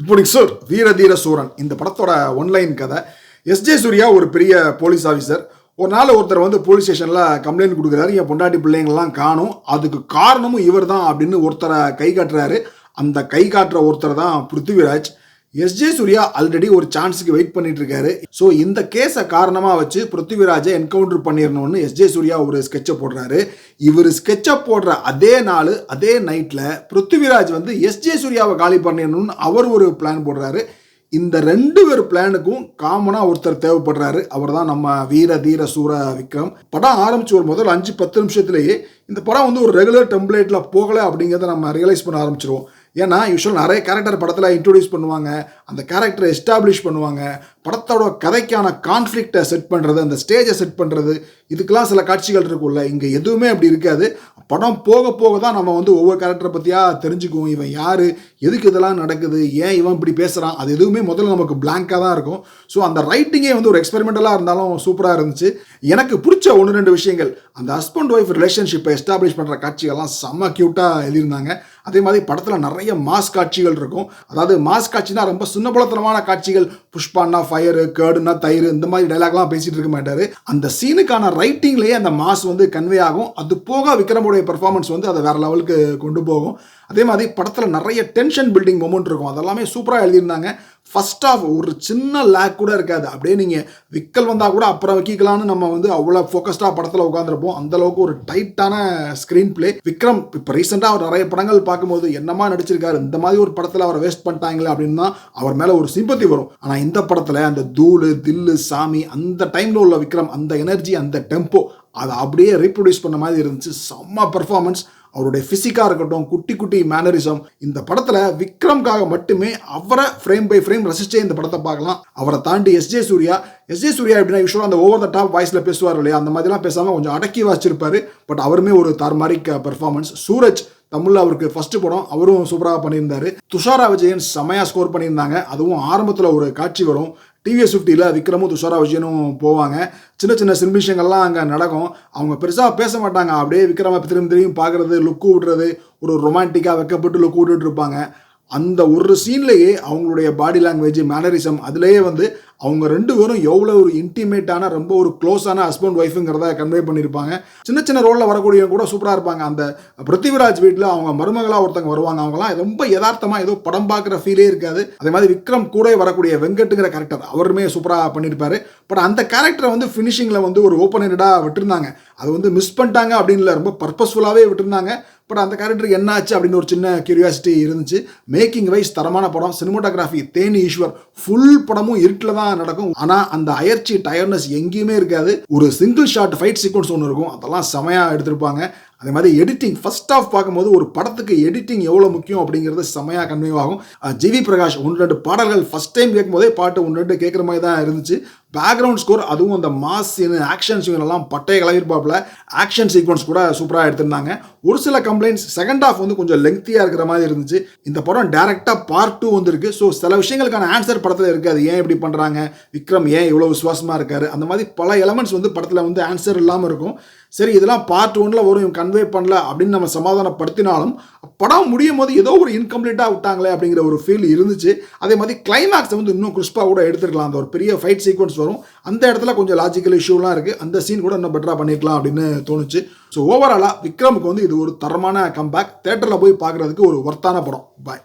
Good morning sir. வீர தீர சூரன் இந்த படத்தோட ஒன்லைன் கதை. எஸ்ஜே சூர்யா ஒரு பெரிய போலீஸ் ஆஃபீஸர். ஒரு நாள் ஒருத்தர் வந்து போலீஸ் ஸ்டேஷனில் கம்ப்ளைண்ட் கொடுக்குறாரு, என் பொண்டாட்டி பிள்ளைங்கள்லாம் காணும், அதுக்கு காரணமும் இவர் தான் அப்படின்னு ஒருத்தரை கை காட்டுறாரு. அந்த கை காட்டுற ஒருத்தர் தான் பிருத்திவிராஜ். எஸ்ஜே சூர்யா ஆல்ரெடி ஒரு சான்ஸுக்கு வெயிட் பண்ணிட்டு இருக்காரு. ஸோ இந்த கேஸை காரணமாக வச்சு பிருத்திவிராஜை என்கவுண்டர் பண்ணிடணும்னு எஸ்ஜே சூர்யா ஒரு ஸ்கெட்சை போடுறாரு. இவர் ஸ்கெட்சை போடுற அதே நாள் அதே நைட்டில் பிருத்திவிராஜ் வந்து எஸ்ஜே சூர்யாவை காலி பண்ணிடணும்னு அவர் ஒரு பிளான் போடுறாரு. இந்த ரெண்டு பேர் பிளானுக்கும் காமனாக ஒருத்தர் தேவைப்படுறாரு. அவர் தான் நம்ம வீர தீர சூர விக்ரம். படம் ஆரம்பிச்சு ஒரு முதல் 5-10 நிமிஷத்துலேயே இந்த படம் வந்து ஒரு ரெகுலர் டெம்ப்ளேட்டில் போகலை அப்படிங்கிறத நம்ம ரியலைஸ் பண்ண ஆரம்பிச்சிருவோம். ஏன்னா யூஸ்வல் நிறைய கேரக்டர் படத்தில் இன்ட்ரோடியூஸ் பண்ணுவாங்க, அந்த கேரக்டரை எஸ்டாப்ளிஷ் பண்ணுவாங்க, படத்தோட கதைக்கான கான்ஃப்ளிக்டை செட் பண்ணுறது, அந்த ஸ்டேஜை செட் பண்ணுறது, இதுக்கெல்லாம் சில காட்சிகள் இருக்குல்ல. இங்கே எதுவுமே அப்படி இருக்காது. படம் போக போக தான் நம்ம வந்து ஒவ்வொரு கேரக்டரை பற்றியாக தெரிஞ்சுக்குவோம். இவன் யார், எதுக்கு இதெல்லாம் நடக்குது, ஏன் இவன் இப்படி பேசுகிறான், அது எதுவுமே முதல்ல நமக்கு பிளாங்காக தான் இருக்கும். ஸோ அந்த ரைட்டிங்கே வந்து ஒரு எக்ஸ்பெரிமெண்டலாக இருந்தாலும் சூப்பராக இருந்துச்சு. எனக்கு பிடிச்ச 1-2 விஷயங்கள், அந்த ஹஸ்பண்ட் ஒய்ஃப் ரிலேஷன்ஷிப்பை எஸ்டாப்ளிஷ் பண்ணுற காட்சிகள்லாம் செம்ம க்யூட்டாக எழுதியிருந்தாங்க. அதே மாதிரி படத்தில் நிறைய மாஸ் காட்சிகள் இருக்கும். அதாவது மாஸ் காட்சினா ரொம்ப சின்னபுலத்தனமான காட்சிகள், புஷ்பான்னா ஃபயரு, கேர்டுனா தயிர், இந்த மாதிரி டைலாக்லாம் பேசிகிட்டு இருக்க மாட்டார். அந்த சீனுக்கான ரைட்டிங்லேயே அந்த மாஸ் வந்து கன்வே ஆகும். அது போக விக்ரமுடைய பெர்ஃபார்மன்ஸ் வந்து அதை வேறு லெவலுக்கு கொண்டு போகும். அதே மாதிரி படத்தில் நிறைய டென்ஷன் பில்டிங் மொமெண்ட் இருக்கும். அதெல்லாமே சூப்பராக எழுதியிருந்தாங்க. ஃபர்ஸ்ட் ஆஃப் ஒரு சின்ன லேக் கூட இருக்காது. அப்படியே நீங்கள் விக்கல் வந்தால் கூட அப்புறம் வைக்கலான்னு நம்ம வந்து அவ்வளோ ஃபோக்கஸ்டாக படத்தில் உட்காந்துருப்போம். அந்தளவுக்கு ஒரு டைட்டான ஸ்க்ரீன் பிளே. விக்ரம் இப்போ ரீசெண்டாக அவர் நிறைய படங்கள் பார்க்கும்போது என்னமா நடிச்சிருக்காரு, இந்த மாதிரி ஒரு படத்தில் அவரை வேஸ்ட் பண்ணிட்டாங்களே அப்படின்னு தான் அவர் மேலே ஒரு சிம்பத்தி வரும். ஆனால் இந்த படத்தில் அந்த தூளு தில்லு சாமி அந்த டைமில் உள்ள விக்ரம், அந்த எனர்ஜி, அந்த டெம்போ, அதை அப்படியே ரீப்ரொடியூஸ் பண்ண மாதிரி இருந்துச்சு. செம்ம பெர்ஃபார்மன்ஸ். அவருடைய ஃபிசிக்காக இருக்கட்டும், குட்டி குட்டி மேனரிசம், இந்த படத்தில் விக்ரம்காக மட்டுமே அவரை ஃப்ரேம் பை ஃப்ரேம் ரசிச்சே இந்த படத்தை பார்க்கலாம். அவரை தாண்டி எஸ்ஜே சூர்யா எப்படின்னா யூஸ்வலாக அந்த ஓவர் த டாப் வாய்ஸில் பேசுவார் இல்லையா, அந்த மாதிரிலாம் பேசாமல் கொஞ்சம் அடக்கி வாசிச்சிருப்பாரு. பட் அவருமே ஒரு தார்மாரிக் பெர்ஃபார்மன்ஸ். சூரஜ் தமிழில் அவருக்கு ஃபர்ஸ்ட் படம், அவரும் சூப்பராக பண்ணியிருந்தாரு. துஷாரா விஜயன் செமையாக ஸ்கோர் பண்ணியிருந்தாங்க. அதுவும் ஆரம்பத்தில் ஒரு காட்சி வரும், டிவிஎஸ் 50ல் விக்ரமும் துஷாரா விஜயனும் போவாங்க. சின்ன சின்ன சின்மிஷங்கள்லாம் அங்கே நடக்கும். அவங்க பெருசாக பேச மாட்டாங்க, அப்படியே விக்ரமை திரும்பியும் பார்க்குறது, லுக்கு விடுறது, ஒரு ரொமான்டிக்காக வைக்கப்பட்டு லுக்கு விட்டுட்டு இருப்பாங்க. அந்த ஒரு சீன்லேயே அவங்களுடைய பாடி லாங்குவேஜ், மேனரிசம், அதுலேயே வந்து அவங்க ரெண்டு பேரும் எவ்வளோ ஒரு இன்டிமேட்டான, ரொம்ப ஒரு க்ளோஸான ஹஸ்பண்ட் ஒய்ஃபுங்கிறத கன்வே பண்ணியிருப்பாங்க. சின்ன சின்ன ரோலில் வரக்கூடியவங்க கூட சூப்பராக இருப்பாங்க. அந்த பிருத்திவிராஜ் வீட்டில் அவங்க மருமகளாக ஒருத்தங்க வருவாங்க, அவங்களாம் ரொம்ப யதார்த்தமாக ஏதோ படம் பார்க்குற ஃபீலே இருக்காது. அதே மாதிரி விக்ரம் கூட வரக்கூடிய வெங்கட்டுங்கிற கேரக்டர் அவருமே சூப்பராக பண்ணியிருப்பாரு. பட் அந்த கேரக்டரை வந்து ஃபினிஷிங்கில் வந்து ஒரு ஓப்பன் ஹெட்டடாக விட்டுருந்தாங்க. அது வந்து மிஸ் பண்ணிட்டாங்க அப்படின்னு இல்லை, ரொம்ப பர்பஸ்ஃபுல்லாகவே விட்டுருந்தாங்க. பட் அந்த கேரக்டருக்கு என்ன ஆச்சு அப்படின்னு ஒரு சின்ன கியூரியாசிட்டி இருந்துச்சு. மேக்கிங் வைஸ் தரமான படம். சினிமாட்டோகிராஃபி தேனி ஈஸ்வர். ஃபுல் படமும் இருட்டில் தான் நடக்கும். ஆனால் அந்த அயற்சி, டயர்னஸ் எங்கேயுமே இருக்காது. ஒரு சிங்கிள் ஷாட் ஃபைட் சீக்வன்ஸ் ஒன்று இருக்கும், அதெல்லாம் செமையாக எடுத்திருப்பாங்க. அதே மாதிரி எடிட்டிங், ஃபர்ஸ்ட் ஆஃப் பார்க்கும்போது ஒரு படத்துக்கு எடிட்டிங் எவ்வளோ முக்கியம் அப்படிங்கிறது செமையாக கன்வே ஆகும். ஜிவி பிரகாஷ் 1-2 பாடல்கள் ஃபர்ஸ்ட் டைம் கேட்கும்போதே பாட்டு 1-2 கேட்குற மாதிரி தான் இருந்துச்சு. பேக்ரவுண்ட் ஸ்கோர், அதுவும் அந்த மாஸ் சீனு, ஆக்ஷன் சீனெல்லாம் பட்டையை கலவிருப்பாப்பில். ஆக்ஷன் சீக்வன்ஸ் கூட சூப்பராக எடுத்திருந்தாங்க. ஒரு சில கம்ப்ளைண்ட்ஸ், செகண்ட் ஹாஃப் வந்து கொஞ்சம் லெங்க்தியாக இருக்கிற மாதிரி இருந்துச்சு. இந்த படம் டேரெக்டாக பார்ட் 2 வந்துருக்கு. ஸோ சில விஷயங்களுக்கான ஆன்சர் படத்தில் இருக்காது. ஏன் இப்படி பண்ணுறாங்க, விக்ரம் ஏன் இவ்வளோ விசுவாசமாக இருக்காரு, அந்த மாதிரி பல எலமெண்ட்ஸ் வந்து படத்தில் வந்து ஆன்சர் இல்லாமல் இருக்கும். சரி, இதெல்லாம் பார்ட் 1ல் வரும், கன்வே பண்ணல அப்படின்னு நம்ம சமாதானப்படுத்தினாலும் படம் முடியும் போது ஏதோ ஒரு இன்கம்ப்ளீட்டாக விட்டாங்களே அப்படிங்கிற ஒரு ஃபீல் இருந்துச்சு. அதே மாதிரி கிளைமேக்ஸை வந்து இன்னும் கிறிஸ்பாக கூட எடுத்துருக்கலாம். அந்த ஒரு பெரிய ஃபைட் சீக்வன்ஸ் வரும், அந்த இடத்துல கொஞ்சம் லாஜிக்கல் இஷ்யூலாம் இருக்குது. அந்த சீன் கூட இன்னும் பெட்டராக பண்ணிக்கலாம் அப்படின்னு தோணுச்சு. ஸோ ஓவராலாக விக்ரமுக்கு வந்து இது ஒரு தரமான கம்பேக். தேட்டரில் போய் பார்க்குறதுக்கு ஒரு ஒர்த்தான படம். பாய்.